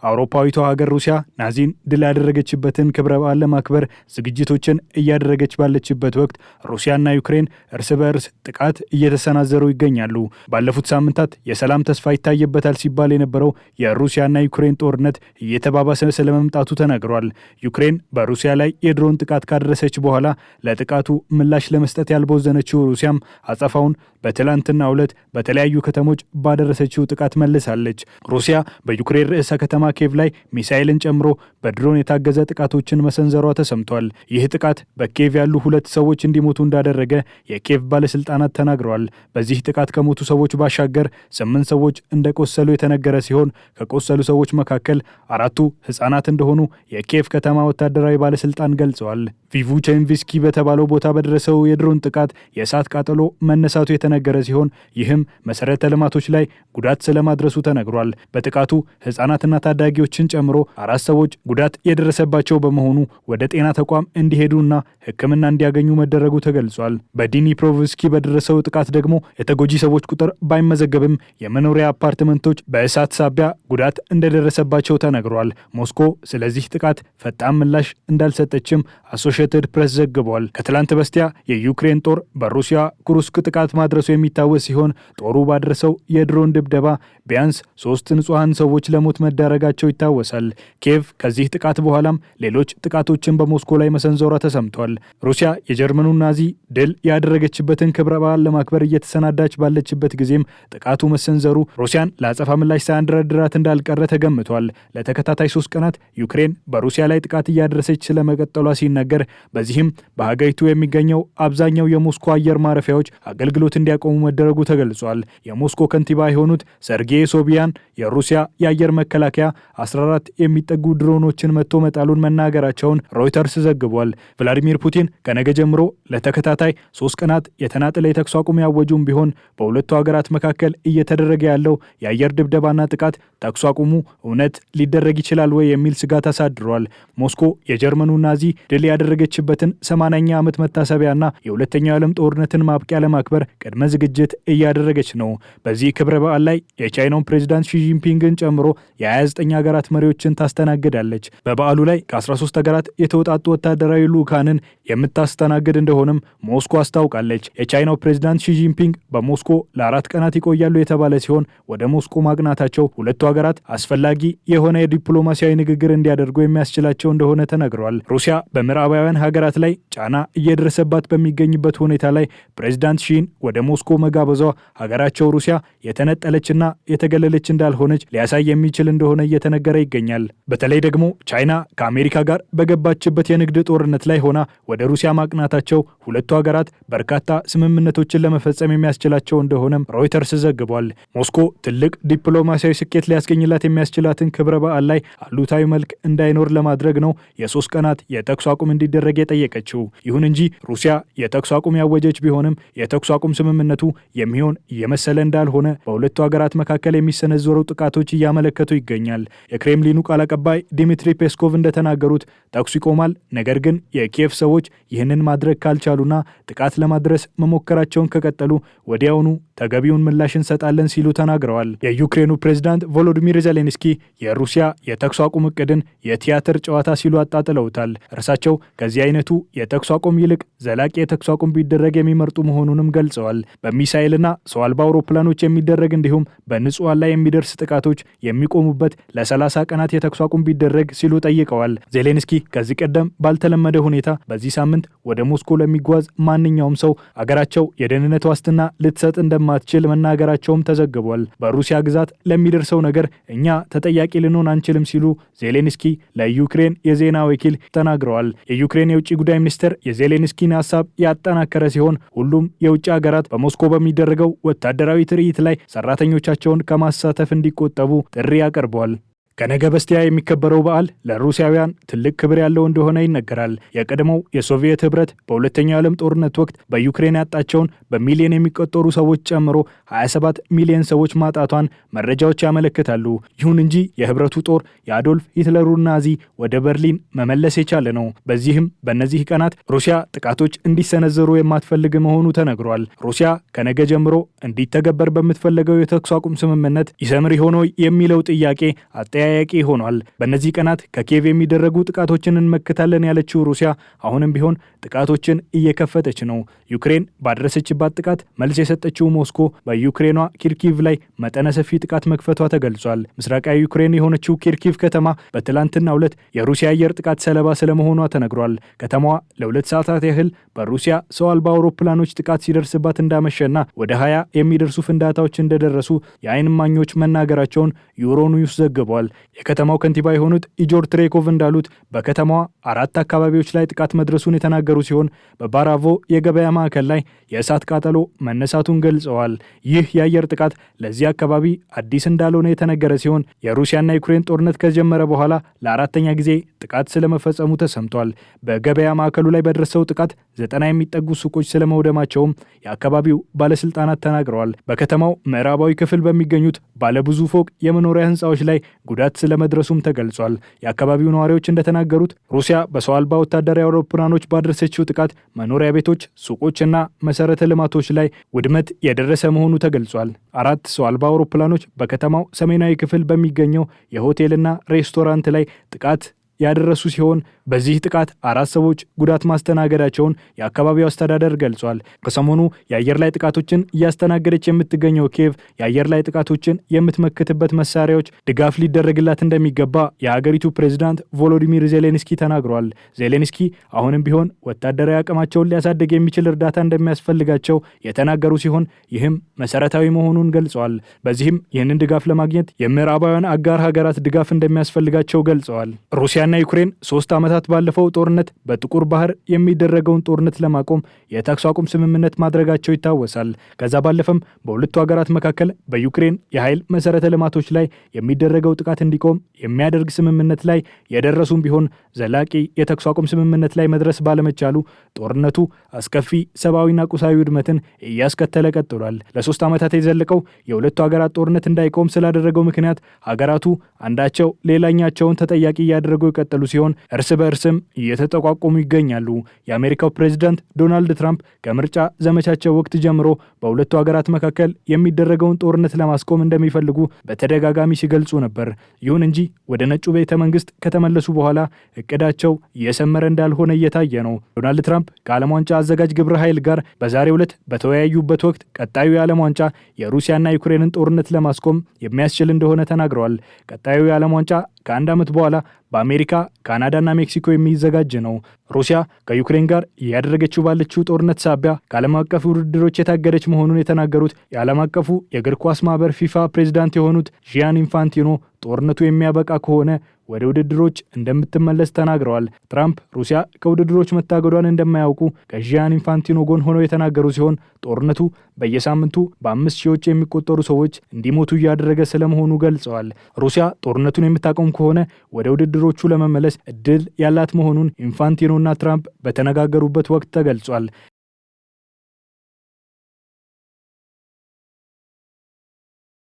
አውሮፓዊቷ ሀገር ሩሲያ ናዚን ድል ያደረገችበትን ክብረ በዓል ለማክበር ዝግጅቶችን እያደረገች ባለችበት ወቅት ሩሲያና ዩክሬን እርስ በእርስ ጥቃት እየተሰናዘሩ ይገኛሉ። ባለፉት ሳምንታት የሰላም ተስፋ ይታየበታል ሲባል የነበረው የሩሲያና ዩክሬን ጦርነት እየተባባሰ ስለመምጣቱ ተነግሯል። ዩክሬን በሩሲያ ላይ የድሮን ጥቃት ካደረሰች በኋላ ለጥቃቱ ምላሽ ለመስጠት ያልቦዘነችው ሩሲያም አጸፋውን በትላንትናው ዕለት በተለያዩ ከተሞች ባደረሰችው ጥቃት መልሳለች። ሩሲያ በዩክሬን ርዕሰ ከተማ ኬቭ ላይ ሚሳኤልን ጨምሮ በድሮን የታገዘ ጥቃቶችን መሰንዘሯ ተሰምቷል። ይህ ጥቃት በኬቭ ያሉ 2 ሰዎች እንዲሞቱ እንዳደረገ የኬቭ ባለስልጣናት ተናግረዋል። በዚህ ጥቃት ከሞቱ ሰዎች ባሻገር 8 ሰዎች እንደቆሰሉ የተነገረ ሲሆን ከቆሰሉ ሰዎች መካከል 4ቱ ሕፃናት እንደሆኑ የኬቭ ከተማ ወታደራዊ ባለስልጣን ገልጸዋል። ቪቭቼንቪስኪ በተባለው ቦታ በደረሰው የድሮን ጥቃት የእሳት ቃጠሎ መነሳቱ የተነገረ ሲሆን ይህም መሰረተ ልማቶች ላይ ጉዳት ስለማድረሱ ተነግሯል። በጥቃቱ ሕፃናትና ታዳጊዎችን ጨምሮ 4 ሰዎች ጉዳት የደረሰባቸው በመሆኑ ወደ ጤና ተቋም እንዲሄዱና ሕክምና እንዲያገኙ መደረጉ ተገልጿል። በዲኒፕሮቭስኪ በደረሰው ጥቃት ደግሞ የተጎጂ ሰዎች ቁጥር ባይመዘገብም የመኖሪያ አፓርትመንቶች በእሳት ሳቢያ ጉዳት እንደደረሰባቸው ተነግሯል። ሞስኮ ስለዚህ ጥቃት ፈጣን ምላሽ እንዳልሰጠችም አሶሺየትድ ፕሬስ ዘግቧል። ከትላንት በስቲያ የዩክሬን ጦር በሩሲያ ኩርስክ ጥቃት ማድረሱ የሚታወስ ሲሆን ጦሩ ባደረሰው የድሮን ድብደባ ቢያንስ 3 ንጹሐን ሰዎች ለሞት መዳረጋቸው ይታወሳል። ኬቭ ከዚህ ጥቃት በኋላም ሌሎች ጥቃቶችን በሞስኮ ላይ መሰንዘሯ ተሰምቷል። ሩሲያ የጀርመኑን ናዚ ድል ያደረገችበትን ክብረ በዓል ለማክበር እየተሰናዳች ባለችበት ጊዜም ጥቃቱ መሰንዘሩ ሩሲያን ለአጸፋ ምላሽ ሳያንደረድራት እንዳልቀረ ተገምቷል። ለተከታታይ 3 ቀናት ዩክሬን በሩሲያ ላይ ጥቃት እያደረሰች ስለመቀጠሏ ሲነገር፣ በዚህም በሀገሪቱ የሚገኘው አብዛኛው የሞስኮ አየር ማረፊያዎች አገልግሎት እንዲያቆሙ መደረጉ ተገልጿል። የሞስኮ ከንቲባ የሆኑት ሰርጌይ ሶቢያን የሩሲያ የአየር መከላከያ 14 የሚጠጉ ድሮኖችን መጥቶ መጣሉን መናገራቸውን ሮይተርስ ዘግቧል። ቭላዲሚር ፑቲን ከነገ ጀምሮ ለተከታታይ 3 ቀናት የተናጠለ የተኩስ አቁም ያወጁም ቢሆን በሁለቱ ሀገራት መካከል እየተደረገ ያለው የአየር ድብደባና ጥቃት ተኩስ አቁሙ እውነት ሊደረግ ይችላል ወይ የሚል ስጋት አሳድሯል። ሞስኮ የጀርመኑ ናዚ ድል ያደረገችበትን 80ኛ ዓመት መታሰቢያና የሁለተኛው የዓለም ጦርነትን ማብቂያ ለማክበር ቅድመ ዝግጅት እያደረገች ነው። በዚህ ክብረ በዓል ላይ የቻይናው ፕሬዝዳንት ሺጂንፒንግን ጨምሮ የ29 ሀገራት መሪዎችን ታስተናግዳለች። በበዓሉ ላይ ከ13 ሀገራት የተውጣጡ ወታደራዊ ልዑካንን የምታስተናግድ እንደሆነም ሞስኮ አስታውቃለች። የቻይናው ፕሬዝዳንት ሺጂንፒንግ በሞስኮ ለ4 ቀናት ይቆያሉ የተባለ ሲሆን ወደ ሞስኮ ማቅናታቸው ሁለቱ ሀገራት አስፈላጊ የሆነ የዲፕሎማሲያዊ ንግግር እንዲያደርጉ የሚያስችላቸው እንደሆነ ተነግሯል። ሩሲያ በምዕራባውያን ሀገራት ላይ ጫና እየደረሰባት በሚገኝበት ሁኔታ ላይ ፕሬዝዳንት ሺን ወደ ሞስኮ መጋበዟ ሀገራቸው ሩሲያ የተነጠለችና የተገለለች እንዳልሆነች ሊያሳይ የሚችል እንደሆነ እየተነገረ ይገኛል። በተለይ ደግሞ ቻይና ከአሜሪካ ጋር በገባችበት የንግድ ጦርነት ላይ ሆና ወደ ሩሲያ ማቅናታቸው ሁለቱ ሀገራት በርካታ ስምምነቶችን ለመፈጸም የሚያስችላቸው እንደሆነም ሮይተርስ ዘግቧል። ሞስኮ ትልቅ ዲፕሎማሲያዊ ስኬት ሊያስገኝላት የሚያስችላትን ክብረ በዓል ላይ አሉታዊ መልክ እንዳይኖር ለማድረግ ነው የ3 ቀናት የተኩስ አቁም እንዲደረግ የጠየቀችው። ይሁን እንጂ ሩሲያ የተኩስ አቁም ያወጀች ቢሆንም የተኩስ አቁም ስምምነቱ የሚሆን እየመሰለ እንዳልሆነ በሁለቱ ሀገራት መካከል የሚሰነዘሩ ጥቃቶች እያመለከቱ ይገኛል። የክሬምሊኑ ቃል አቀባይ ዲሚትሪ ፔስኮቭ እንደተናገሩት ተኩስ ይቆማል፣ ነገር ግን የኪየቭ ሰዎች ይህንን ማድረግ ካልቻሉና ጥቃት ለማድረስ መሞከራቸውን ከቀጠሉ ወዲያውኑ ተገቢውን ምላሽ እንሰጣለን ሲሉ ተናግረዋል። የዩክሬኑ ፕሬዝዳንት ቮሎዲሚር ዜሌንስኪ የሩሲያ የተኩስ አቁም እቅድን የቲያትር ጨዋታ ሲሉ አጣጥለውታል። እርሳቸው ከዚህ አይነቱ የተኩስ አቁም ይልቅ ዘላቂ የተኩስ አቁም ቢደረግ የሚመርጡ መሆኑንም ገልጸዋል። በሚሳኤልና ሰው አልባ አውሮፕላኖች የሚደረግ እንዲሁም በንጹሃን ላይ የሚደርስ ጥቃቶች የሚቆሙበት ለ30 ቀናት የተኩስ አቁም ቢደረግ ሲሉ ጠይቀዋል። ዜሌንስኪ ከዚህ ቀደም ባልተለመደ ሁኔታ በዚህ ሳምንት ወደ ሞስኮ ለሚጓዝ ማንኛውም ሰው አገራቸው የደህንነት ዋስትና ልትሰጥ እንደማትችል መናገራቸውም ተዘግቧል። በሩሲያ ግዛት ለሚደርሰው ነገር እኛ ተጠያቂ ልንሆን አንችልም ሲሉ ዜሌንስኪ ለዩክሬን የዜና ወኪል ተናግረዋል። የዩክሬን የውጭ ጉዳይ ሚኒስትር የዜሌንስኪን ሀሳብ ያጠናከረ ሲሆን ሁሉም የውጭ ሀገራት በሞስኮ በሚደረገው ወታደራዊ ትርኢት ላይ ሰራተኞቻቸውን ከማሳተፍ እንዲቆጠቡ ጥሪ አቅርበዋል። ከነገ በስቲያ የሚከበረው በዓል ለሩሲያውያን ትልቅ ክብር ያለው እንደሆነ ይነገራል። የቀድሞው የሶቪየት ህብረት በሁለተኛው የዓለም ጦርነት ወቅት በዩክሬን ያጣቸውን በሚሊዮን የሚቆጠሩ ሰዎች ጨምሮ 27 ሚሊዮን ሰዎች ማጣቷን መረጃዎች ያመለክታሉ። ይሁን እንጂ የህብረቱ ጦር የአዶልፍ ሂትለሩን ናዚ ወደ በርሊን መመለስ የቻለ ነው። በዚህም በእነዚህ ቀናት ሩሲያ ጥቃቶች እንዲሰነዘሩ የማትፈልግ መሆኑ ተነግሯል። ሩሲያ ከነገ ጀምሮ እንዲተገበር በምትፈልገው የተኩስ አቁም ስምምነት ይሰምር ሆኖ የሚለው ጥያቄ አጠያያቂ ሆኗል። በእነዚህ ቀናት ከኪየቭ የሚደረጉ ጥቃቶችን እንመክታለን ያለችው ሩሲያ አሁንም ቢሆን ጥቃቶችን እየከፈተች ነው። ዩክሬን ባደረሰችባት ጥቃት መልስ የሰጠችው ሞስኮ በዩክሬኗ ኪርኪቭ ላይ መጠነ ሰፊ ጥቃት መክፈቷ ተገልጿል። ምስራቃዊ ዩክሬን የሆነችው ኪርኪቭ ከተማ በትላንትናው ዕለት የሩሲያ አየር ጥቃት ሰለባ ስለመሆኗ ተነግሯል። ከተማዋ ለ2 ሰዓታት ያህል በሩሲያ ሰው አልባ አውሮፕላኖች ጥቃት ሲደርስባት እንዳመሸና ወደ 20 የሚደርሱ ፍንዳታዎች እንደደረሱ የዓይን እማኞች መናገራቸውን ዩሮኒውስ ዘግቧል። የከተማው ከንቲባ የሆኑት ኢጆር ትሬኮቭ እንዳሉት በከተማዋ 4 አካባቢዎች ላይ ጥቃት መድረሱን የተናገሩ ሲሆን በባራቮ የገበያ ማዕከል ላይ የእሳት ቃጠሎ መነሳቱን ገልጸዋል። ይህ የአየር ጥቃት ለዚህ አካባቢ አዲስ እንዳልሆነ የተነገረ ሲሆን የሩሲያና ዩክሬን ጦርነት ከጀመረ በኋላ ለአራተኛ ጊዜ ጥቃት ስለመፈጸሙ ተሰምቷል። በገበያ ማዕከሉ ላይ በደረሰው ጥቃት 90 የሚጠጉ ሱቆች ስለመውደማቸውም የአካባቢው ባለስልጣናት ተናግረዋል። በከተማው ምዕራባዊ ክፍል በሚገኙት ባለብዙ ፎቅ የመኖሪያ ህንፃዎች ላይ ጉዳት ስለመድረሱም ተገልጿል። የአካባቢው ነዋሪዎች እንደተናገሩት ሩሲያ በሰው አልባ ወታደራዊ አውሮፕላኖች ባደረሰችው ጥቃት መኖሪያ ቤቶች፣ ሱቆችና መሰረተ ልማቶች ላይ ውድመት የደረሰ መሆኑ ተገልጿል። 4 ሰው አልባ አውሮፕላኖች በከተማው ሰሜናዊ ክፍል በሚገኘው የሆቴልና ሬስቶራንት ላይ ጥቃት ያደረሱ ሲሆን በዚህ ጥቃት 4 ሰዎች ጉዳት ማስተናገዳቸውን የአካባቢው አስተዳደር ገልጿል። ከሰሞኑ የአየር ላይ ጥቃቶችን እያስተናገደች የምትገኘው ኪየቭ የአየር ላይ ጥቃቶችን የምትመክትበት መሳሪያዎች ድጋፍ ሊደረግላት እንደሚገባ የሀገሪቱ ፕሬዝዳንት ቮሎዲሚር ዜሌንስኪ ተናግረዋል። ዜሌንስኪ አሁንም ቢሆን ወታደራዊ አቅማቸውን ሊያሳድግ የሚችል እርዳታ እንደሚያስፈልጋቸው የተናገሩ ሲሆን ይህም መሰረታዊ መሆኑን ገልጸዋል። በዚህም ይህንን ድጋፍ ለማግኘት የምዕራባውያን አጋር ሀገራት ድጋፍ እንደሚያስፈልጋቸው ገልጸዋል። ሩሲያና ዩክሬን 3 ዓመታት ባለፈው ጦርነት በጥቁር ባህር የሚደረገውን ጦርነት ለማቆም የተኩስ አቁም ስምምነት ማድረጋቸው ይታወሳል። ከዛ ባለፈም በሁለቱ ሀገራት መካከል በዩክሬን የኃይል መሰረተ ልማቶች ላይ የሚደረገው ጥቃት እንዲቆም የሚያደርግ ስምምነት ላይ የደረሱም ቢሆን ዘላቂ የተኩስ አቁም ስምምነት ላይ መድረስ ባለመቻሉ ጦርነቱ አስከፊ ሰብአዊና ቁሳዊ ውድመትን እያስከተለ ቀጥሏል። ለ3 ዓመታት የዘለቀው የሁለቱ ሀገራት ጦርነት እንዳይቆም ስላደረገው ምክንያት ሀገራቱ አንዳቸው ሌላኛቸውን ተጠያቂ እያደረጉ የቀጠሉ ሲሆን እርስ በእርስም እየተጠቋቆሙ ይገኛሉ። የአሜሪካው ፕሬዝዳንት ዶናልድ ትራምፕ ከምርጫ ዘመቻቸው ወቅት ጀምሮ በሁለቱ ሀገራት መካከል የሚደረገውን ጦርነት ለማስቆም እንደሚፈልጉ በተደጋጋሚ ሲገልጹ ነበር። ይሁን እንጂ ወደ ነጩ ቤተ መንግስት ከተመለሱ በኋላ እቅዳቸው እየሰመረ እንዳልሆነ እየታየ ነው። ዶናልድ ትራምፕ ከዓለም ዋንጫ አዘጋጅ ግብረ ኃይል ጋር በዛሬው ዕለት በተወያዩበት ወቅት ቀጣዩ የዓለም ዋንጫ የሩሲያና ዩክሬንን ጦርነት ለማስቆም የሚያስችል እንደሆነ ተናግረዋል። ቀጣዩ የዓለም ዋንጫ ከ1 ዓመት በኋላ በአሜሪካ፣ ካናዳና ሜክሲኮ የሚዘጋጅ ነው። ሩሲያ ከዩክሬን ጋር እያደረገችው ባለችው ጦርነት ሳቢያ ከዓለም አቀፍ ውድድሮች የታገደች መሆኑን የተናገሩት የዓለም አቀፉ የእግር ኳስ ማህበር ፊፋ ፕሬዝዳንት የሆኑት ጂያን ኢንፋንቲኖ ጦርነቱ የሚያበቃ ከሆነ ወደ ውድድሮች እንደምትመለስ ተናግረዋል። ትራምፕ ሩሲያ ከውድድሮች መታገዷን እንደማያውቁ ከጂያን ኢንፋንቲኖ ጎን ሆነው የተናገሩ ሲሆን ጦርነቱ በየሳምንቱ በ5 ሺዎች የሚቆጠሩ ሰዎች እንዲሞቱ እያደረገ ስለመሆኑ ገልጸዋል። ሩሲያ ጦርነቱን የምታቆም ከሆነ ወደ ውድድሮቹ ለመመለስ እድል ያላት መሆኑን ኢንፋንቲኖና ትራምፕ በተነጋገሩበት ወቅት ተገልጿል።